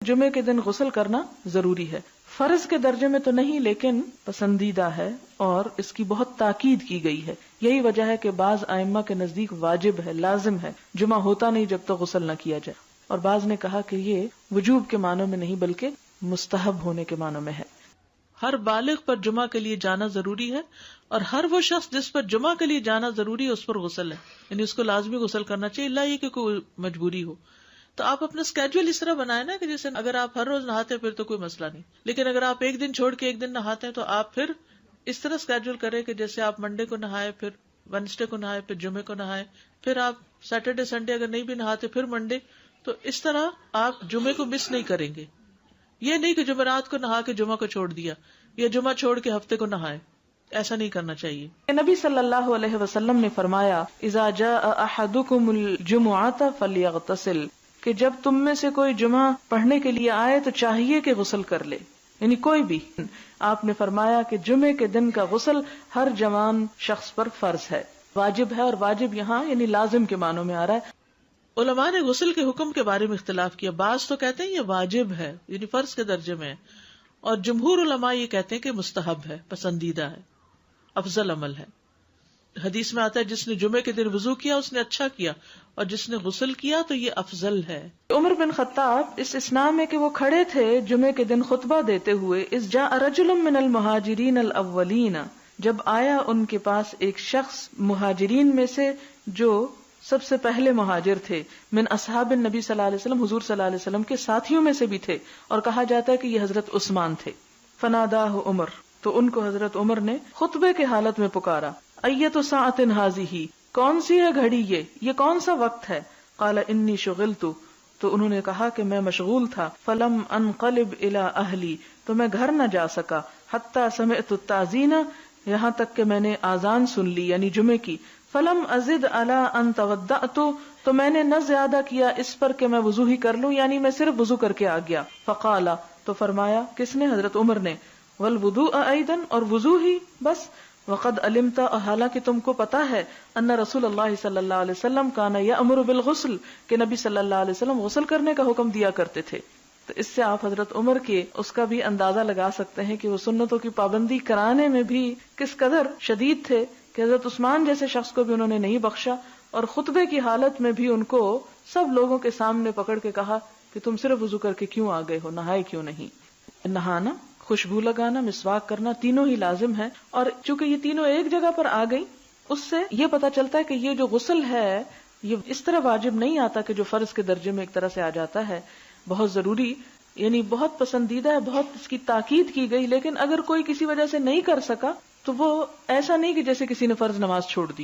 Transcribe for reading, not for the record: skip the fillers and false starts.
جمعے کے دن غسل کرنا ضروری ہے. فرض کے درجے میں تو نہیں لیکن پسندیدہ ہے اور اس کی بہت تاکید کی گئی ہے. یہی وجہ ہے کہ بعض ائمہ کے نزدیک واجب ہے، لازم ہے، جمعہ ہوتا نہیں جب تک غسل نہ کیا جائے. اور بعض نے کہا کہ یہ وجوب کے معنوں میں نہیں بلکہ مستحب ہونے کے معنوں میں ہے. ہر بالغ پر جمعہ کے لیے جانا ضروری ہے اور ہر وہ شخص جس پر جمعہ کے لیے جانا ضروری ہے اس پر غسل ہے، یعنی اس کو لازمی غسل کرنا چاہیے، الا یہ کہ کوئی مجبوری ہو. تو آپ اپنا اسکیڈول اس طرح بنائیں نا کہ جیسے اگر آپ ہر روز نہاتے ہیں پھر تو کوئی مسئلہ نہیں، لیکن اگر آپ ایک دن چھوڑ کے ایک دن نہاتے ہیں تو آپ پھر اس طرح اسکیڈول کریں کہ جیسے آپ منڈے کو نہائے، پھر وینسڈے کو نہائے، پھر جمعے کو نہائے، پھر آپ سیٹرڈے سنڈے اگر نہیں بھی نہاتے پھر منڈے. تو اس طرح آپ جمعے کو مس نہیں کریں گے. یہ نہیں کہ جمعرات کو نہا کے جمعہ کو چھوڑ دیا یا جمعہ چھوڑ کے ہفتے کو نہائے، ایسا نہیں کرنا چاہیے. نبی صلی اللہ علیہ وسلم نے فرمایا اذا جاء احدکم الجمعۃ فلیغتسل، کہ جب تم میں سے کوئی جمعہ پڑھنے کے لیے آئے تو چاہیے کہ غسل کر لے، یعنی کوئی بھی. آپ نے فرمایا کہ جمعے کے دن کا غسل ہر جوان شخص پر فرض ہے، واجب ہے، اور واجب یہاں یعنی لازم کے معنوں میں آ رہا ہے. علماء نے غسل کے حکم کے بارے میں اختلاف کیا. بعض تو کہتے ہیں یہ واجب ہے یعنی فرض کے درجے میں ہے، اور جمہور علماء یہ کہتے ہیں کہ مستحب ہے، پسندیدہ ہے، افضل عمل ہے. حدیث میں آتا ہے جس نے جمعے کے دن وضو کیا اس نے اچھا کیا، اور جس نے غسل کیا تو یہ افضل ہے. عمر بن خطاب اس اسنا میں کہ وہ کھڑے تھے جمعے کے دن خطبہ دیتے ہوئے، اذ جاء رجل من المہاجرین الاولین، جب آیا ان کے پاس ایک شخص مہاجرین میں سے جو سب سے پہلے مہاجر تھے، من اصحاب النبی صلی اللہ علیہ وسلم، حضور صلی اللہ علیہ وسلم کے ساتھیوں میں سے بھی تھے، اور کہا جاتا ہے کہ یہ حضرت عثمان تھے. فناداہ عمر، تو ان کو حضرت عمر نے خطبے کے حالت میں پکارا. ایت ساعۃ ھذہ، کون سی ہے گھڑی یہ کون سا وقت ہے؟ قال انی شغلت، تو انہوں نے کہا کہ میں مشغول تھا. فلم انقلب الی اہلی، تو میں گھر نہ جا سکا. حتی سمعت التاذین، یہاں تک کہ میں نے آذان سن لی یعنی جمعے کی. فلم ازد علی ان تودعت، تو میں نے نہ زیادہ کیا اس پر کہ میں وضو ہی کر لوں، یعنی میں صرف وضو کر کے آ گیا. فقال، تو فرمایا کس نے؟ حضرت عمر نے. والوضوء ایضا، اور وضو ہی بس. وقد علمت، حالانکہ تم کو پتا ہے، ان رسول اللہ صلی اللہ علیہ وسلم کان یأمر بالغسل، کہ نبی صلی اللہ علیہ وسلم غسل کرنے کا حکم دیا کرتے تھے. تو اس سے آپ حضرت عمر کے اس کا بھی اندازہ لگا سکتے ہیں کہ وہ سنتوں کی پابندی کرانے میں بھی کس قدر شدید تھے، کہ حضرت عثمان جیسے شخص کو بھی انہوں نے نہیں بخشا، اور خطبے کی حالت میں بھی ان کو سب لوگوں کے سامنے پکڑ کے کہا کہ تم صرف وضو کر کے کیوں آ گئے ہو، نہائے کیوں نہیں. نہانا، خوشبو لگانا، مسواک کرنا، تینوں ہی لازم ہے. اور چونکہ یہ تینوں ایک جگہ پر آ گئی، اس سے یہ پتا چلتا ہے کہ یہ جو غسل ہے یہ اس طرح واجب نہیں آتا کہ جو فرض کے درجے میں ایک طرح سے آ جاتا ہے، بہت ضروری، یعنی بہت پسندیدہ ہے، بہت اس کی تاکید کی گئی. لیکن اگر کوئی کسی وجہ سے نہیں کر سکا تو وہ ایسا نہیں کہ جیسے کسی نے فرض نماز چھوڑ دی ہو.